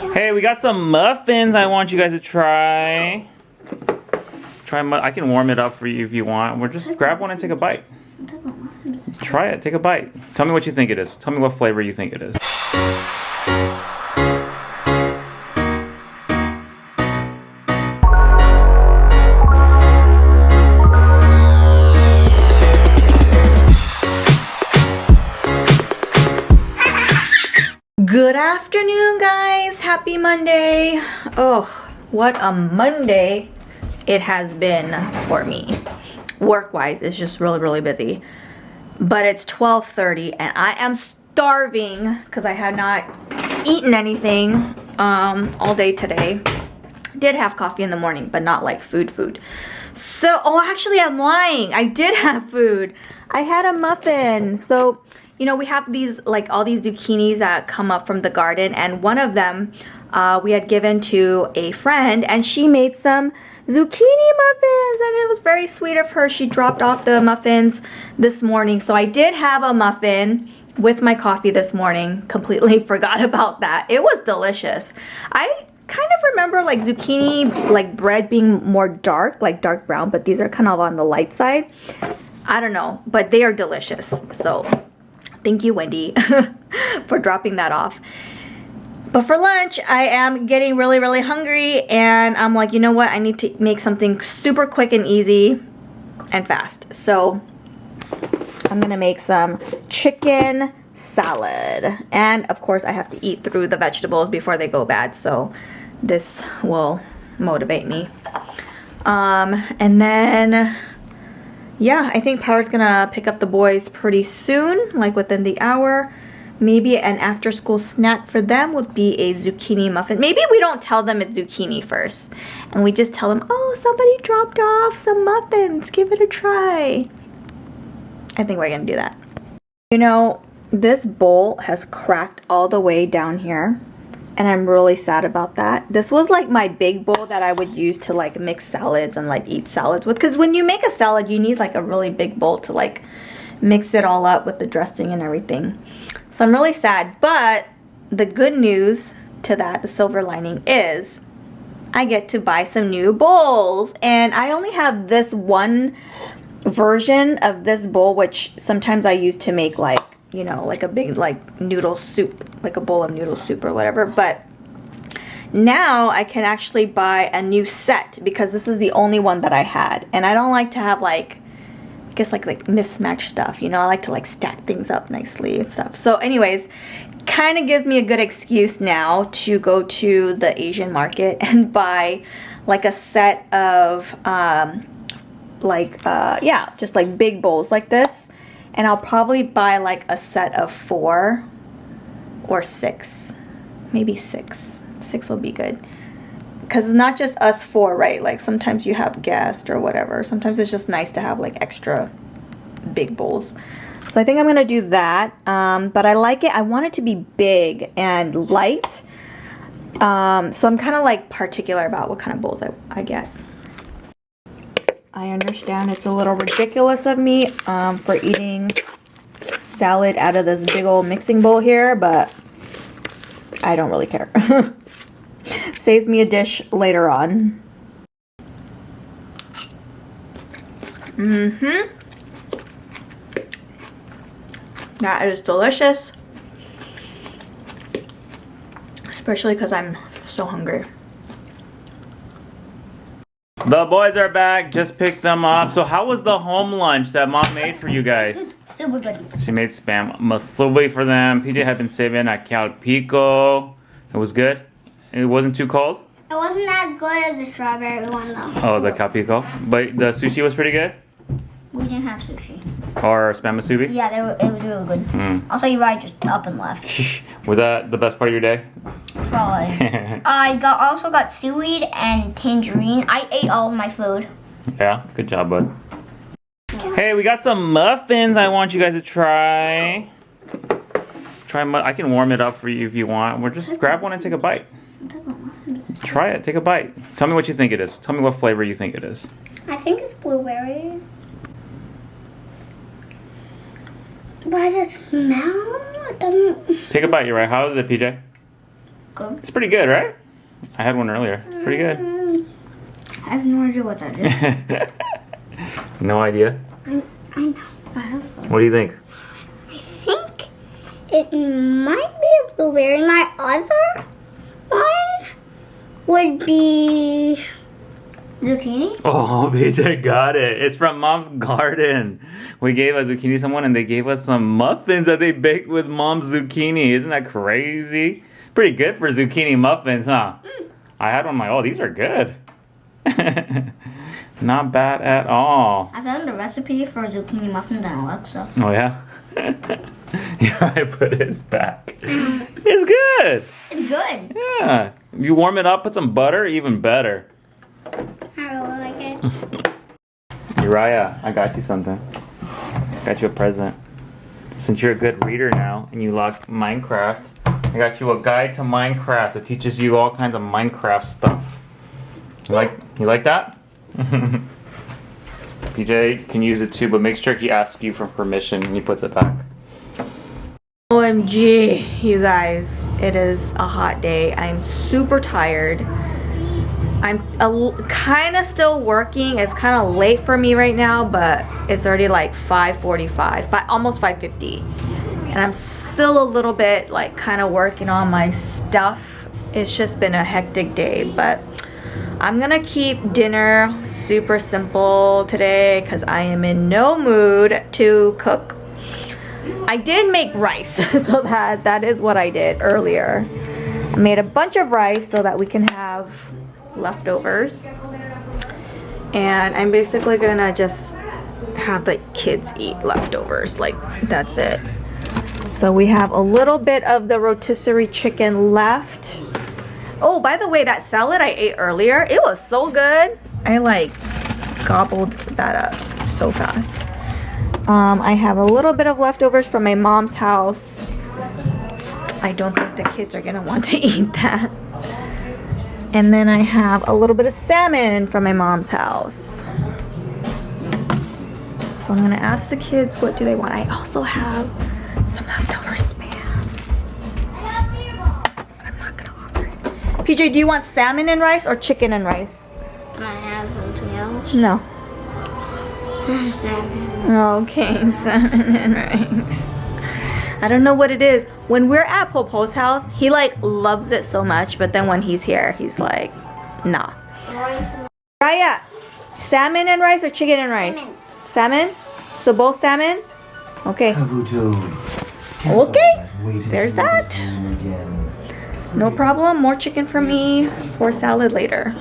Hey, we got some muffins I want you guys to try. I can warm it up for you if you want. We'll just grab one and take a bite. Try it, take a bite. Tell me what you think it is. Tell me what flavor you think it is. Good afternoon, guys. Happy Monday. Oh, what a Monday it has been for me. Work-wise, it's just really busy. But it's 12:30 and I am starving because I have not eaten anything all day today. Did have coffee in the morning, but not like food. So, oh, actually I'm lying. I did have food. I had a muffin. So, you know, we have these, like, all these zucchinis that come up from the garden, and one of them we had given to a friend, and she made some zucchini muffins, and it was very sweet of her. She dropped off the muffins this morning, so I did have a muffin with my coffee this morning. Completely forgot about that. It was delicious. I kind of remember like zucchini, like bread being more dark, like dark brown, but these are kind of on the light side. I don't know, but they are delicious. So thank you, Wendy, for dropping that off. But for lunch, I am getting really hungry, and I'm like, you know what? I need to make something super quick and easy and fast. So I'm gonna make some chicken salad. And of course, I have to eat through the vegetables before they go bad. So this will motivate me. And then, yeah, I think Power's gonna pick up the boys pretty soon, like within the hour. Maybe an after school snack for them would be a zucchini muffin. Maybe we don't tell them it's zucchini first, and we just tell them, oh, somebody dropped off some muffins, give it a try. I think we're gonna do that. You know, this bowl has cracked all the way down here, and I'm really sad about that. This was like my big bowl that I would use to like mix salads and like eat salads with, because when you make a salad, you need like a really big bowl to like mix it all up with the dressing and everything. So I'm really sad, but the good news to that, the silver lining, is I get to buy some new bowls. And I only have this one version of this bowl, which sometimes I use to make like, you know, like a big like noodle soup, like a bowl of noodle soup or whatever. But now I can actually buy a new set because this is the only one that I had. And I don't like to have like, I guess like mismatched stuff, you know. I like to like stack things up nicely and stuff. So anyways, kind of gives me a good excuse now to go to the Asian market and buy like a set of yeah, just like big bowls like this. And I'll probably buy like a set of 4 or 6, maybe 6. 6 will be good. Because it's not just us 4, right? Like sometimes you have guests or whatever. Sometimes it's just nice to have like extra big bowls. So I think I'm gonna do that. But I like it. I want it to be big and light. So I'm kind of like particular about what kind of bowls I get. I understand it's a little ridiculous of me for eating salad out of this big old mixing bowl here, but I don't really care. Saves me a dish later on. That is delicious. Especially because I'm so hungry. The boys are back. Just picked them up. So how was the home lunch that Mom made for you guys? Super good. She made spam musubi for them. PJ had been saving at Calpico. It was good. It wasn't too cold. It wasn't as good as the strawberry one though. Oh, the Calpico. But the sushi was pretty good? We didn't have sushi. Or spam musubi? Yeah, it was really good. Also, your ride just up and left. Was that the best part of your day? Probably. I also got seaweed and tangerine. I ate all of my food. Yeah, good job, bud. Hey, we got some muffins I want you guys to try. I can warm it up for you if you want. We'll just grab one and take a bite. Try it, take a bite. Tell me what you think it is. Tell me what flavor you think it is. I think it's blueberry. By the smell, it doesn't... Take a bite, you're right. How is it, PJ? Good. It's pretty good, right? I had one earlier. It's pretty good. I have no idea what that is. No idea? I know. I have some. What do you think? I think it might be a blueberry. My other one would be zucchini. Oh, BJ got it. It's from Mom's Garden. We gave a zucchini to someone and they gave us some muffins that they baked with Mom's zucchini. Isn't that crazy? Pretty good for zucchini muffins, huh? I had one. Oh, these are good. Not bad at all. I found the recipe for zucchini muffins on Alexa. Oh, yeah? Yeah, I put his back. It's good. It's good. Yeah. You warm it up, put some butter, even better. I really like it. Uriah, I got you something. Got you a present. Since you're a good reader now and you like Minecraft, I got you a guide to Minecraft that teaches you all kinds of Minecraft stuff. You like that? PJ can use it too, but make sure he asks you for permission and he puts it back. OMG, you guys, it is a hot day. I'm super tired. I'm kind of still working. It's kind of late for me right now, but it's already like 5:45, almost 5:50. And I'm still a little bit like kind of working on my stuff. It's just been a hectic day, but I'm gonna keep dinner super simple today because I am in no mood to cook. I did make rice, so that is what I did earlier. I made a bunch of rice so that we can have leftovers. And I'm basically gonna just have the kids eat leftovers, like that's it. So we have a little bit of the rotisserie chicken left. Oh, by the way, that salad I ate earlier, it was so good. I like gobbled that up so fast. I have a little bit of leftovers from my mom's house. I don't think the kids are gonna want to eat that. And then I have a little bit of salmon from my mom's house. So I'm gonna ask the kids what do they want. I also have some leftover spam. I'm not gonna offer it. PJ, do you want salmon and rice or chicken and rice? Can I have something else? No. Salmon. Okay, salmon and rice. I don't know what it is. When we're at Popo's house, he like loves it so much, but then when he's here, he's like, nah. Raya, salmon and rice or chicken and rice? Salmon? So both salmon? Okay. Okay, there's that. No problem, more chicken for me for salad later.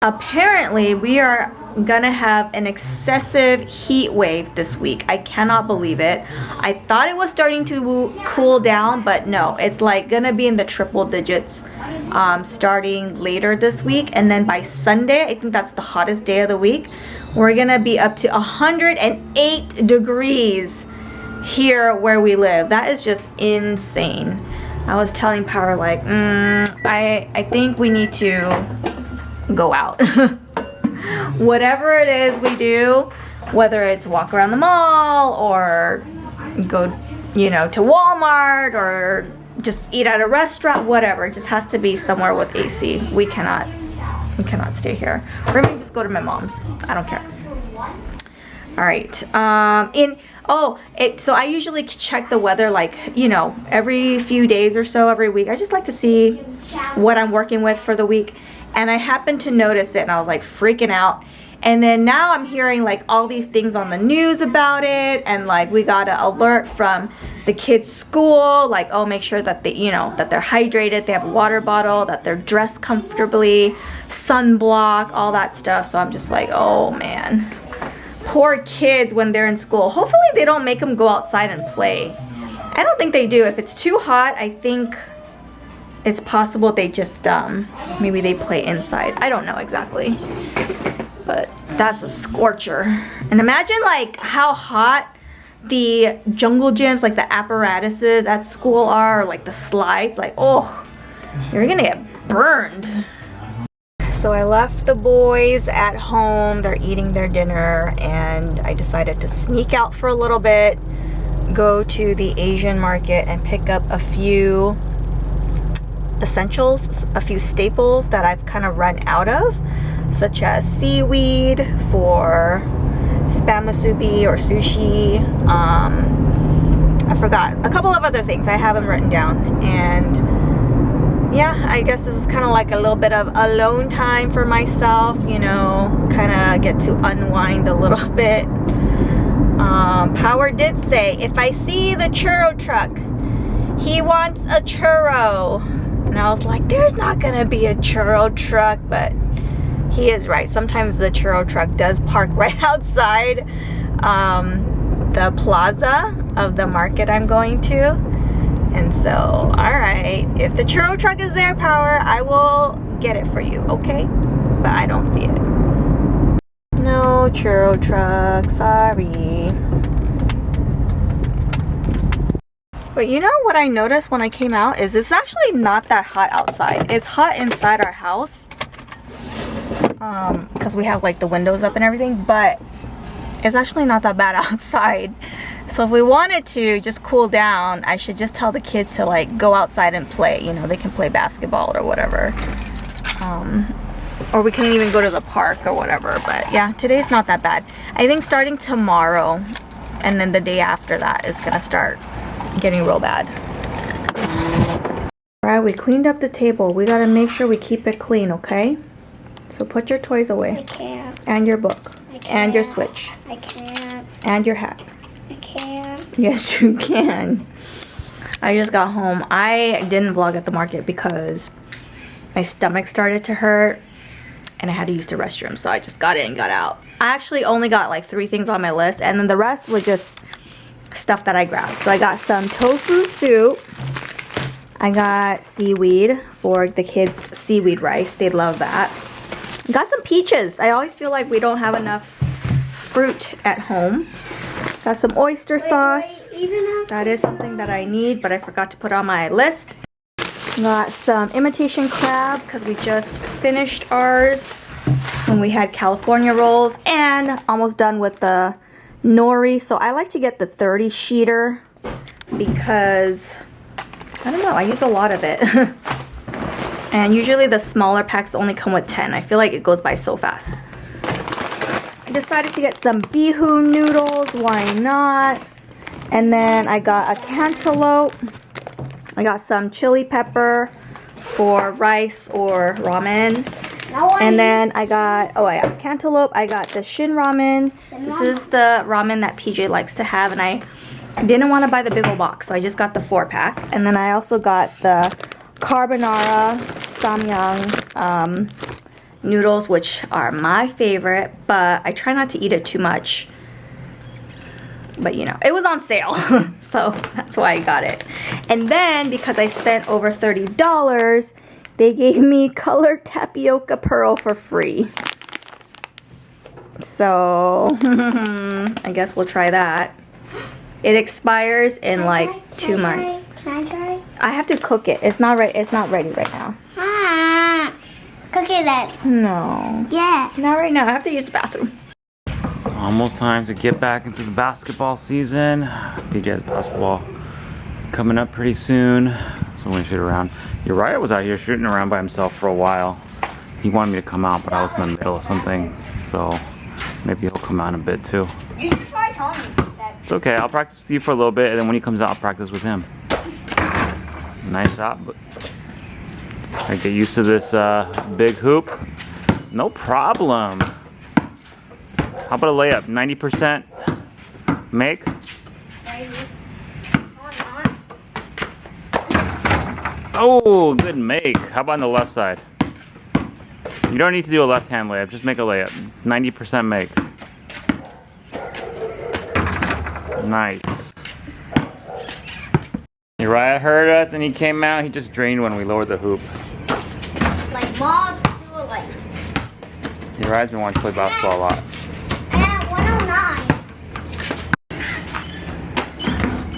Apparently, we are gonna have an excessive heat wave this week. I cannot believe it. I thought it was starting to cool down, but no, it's like gonna be in the triple digits starting later this week. And then by Sunday, I think that's the hottest day of the week, we're gonna be up to 108 degrees here where we live. That is just insane. I was telling Power like, I think we need to go out. Whatever it is we do, whether it's walk around the mall or go, to Walmart or just eat at a restaurant, whatever, it just has to be somewhere with AC. We cannot stay here. Or maybe just go to my mom's. I don't care. All right. So I usually check the weather like, every few days or so, every week. I just like to see what I'm working with for the week. And I happened to notice it and I was like freaking out. And then now I'm hearing like all these things on the news about it. And like we got an alert from the kids' school, like, oh, make sure that they, that they're hydrated, they have a water bottle, that they're dressed comfortably, sunblock, all that stuff. So I'm just like, oh man, poor kids when they're in school. Hopefully they don't make them go outside and play. I don't think they do. If it's too hot, I think it's possible they just, maybe they play inside. I don't know exactly. But that's a scorcher. And imagine like how hot the jungle gyms, like the apparatuses at school are, or like the slides. Like, oh, you're gonna get burned. So I left the boys at home. They're eating their dinner. And I decided to sneak out for a little bit, go to the Asian market and pick up a few essentials, a few staples that I've kind of run out of, such as seaweed for spam musubi or sushi. I forgot a couple of other things. I have them written down. And yeah, I guess this is kind of like a little bit of alone time for myself, you know, kind of get to unwind a little bit. Power did say, if I see the churro truck, he wants a churro. And I was like, there's not gonna be a churro truck, but he is right. Sometimes the churro truck does park right outside the plaza of the market I'm going to. And so, all right, if the churro truck is there, Power, I will get it for you, okay? But I don't see it. No churro truck, sorry. But you know what I noticed when I came out is it's actually not that hot outside. It's hot inside our house because we have like the windows up and everything, but it's actually not that bad outside. So if we wanted to just cool down, I should just tell the kids to like go outside and play. You know, they can play basketball or whatever. Or we can even go to the park or whatever. But yeah, today's not that bad. I think starting tomorrow and then the day after that is gonna start getting real bad. Alright, we cleaned up the table. We gotta make sure we keep it clean, okay? So put your toys away. I can't. And your book. I can't. And your Switch. I can't. And your hat. I can't. Yes, you can. I just got home. I didn't vlog at the market because my stomach started to hurt and I had to use the restroom. So I just got in and got out. I actually only got like 3 things on my list, and then the rest was just stuff that I grabbed. So I got some tofu soup. I got seaweed for the kids' seaweed rice. They love that. Got some peaches. I always feel like we don't have enough fruit at home. Got some oyster sauce. That is something that I need, but I forgot to put on my list. Got some imitation crab because we just finished ours when we had California rolls, and almost done with the nori. So I like to get the 30 sheeter because I don't know, I use a lot of it. And usually the smaller packs only come with 10. I feel like it goes by so fast. I decided to get some bihun noodles, why not? And then I got a cantaloupe. I got some chili pepper for rice or ramen. And then I got, I got cantaloupe. I got the Shin ramen. This is the ramen that PJ likes to have, and I didn't want to buy the big old box, so I just got the 4-pack. And then I also got the carbonara samyang noodles, which are my favorite, but I try not to eat it too much. But you know, it was on sale, so that's why I got it. And then because I spent over $30, they gave me colored tapioca pearl for free. So I guess we'll try that. It expires in like 2 months. Can I try? I have to cook it. It's not right. It's not ready right now. Cook it then. No. Yeah. Not right now. I have to use the bathroom. Almost time to get back into the basketball season. BJ's basketball coming up pretty soon. So I'm gonna shoot around. Uriah was out here shooting around by himself for a while. He wanted me to come out, but I was in the middle of something. So maybe he'll come out in a bit too. You should try telling me that. It's okay, I'll practice with you for a little bit, and then when he comes out, I'll practice with him. Nice shot, but I get used to this big hoop. No problem. How about a layup? 90% make? Oh, good make. How about on the left side? You don't need to do a left-hand layup. Just make a layup. 90% make. Nice. Uriah heard us and he came out. He just drained when we lowered the hoop. Like moms do it like. Uriah's been wanting to play basketball a lot. At 109.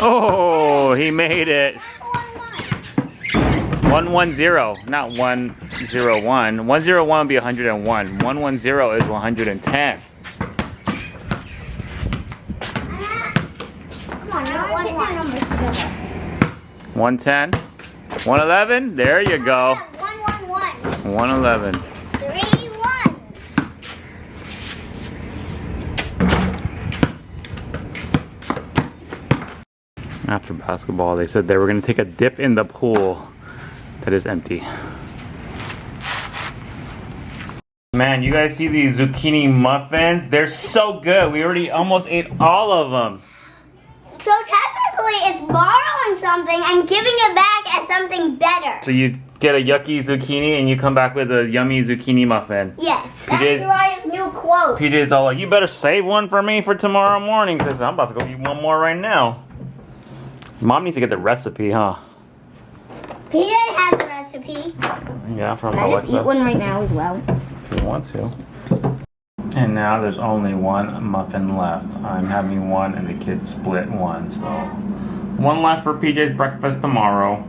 Oh, he made it. 110, not 101. 101 would be 101. 110 is 110. Come on, now put your numbers together. 110. 111? There you go. 111. 111. 3-1. After basketball, they said they were going to take a dip in the pool that is empty. Man, you guys see these zucchini muffins? They're so good. We already almost ate all of them. So technically, it's borrowing something and giving it back as something better. So you get a yucky zucchini and you come back with a yummy zucchini muffin. Yes, PJ that's Uriah's new quote. PJ's all like, you better save one for me for tomorrow morning because I'm about to go eat one more right now. Mom needs to get the recipe, huh? PJ has a recipe. Yeah, from Can I just Alexa. eat one right now as well? If you want to. And now there's only one muffin left. I'm having one and the kids split one. So one left for PJ's breakfast tomorrow.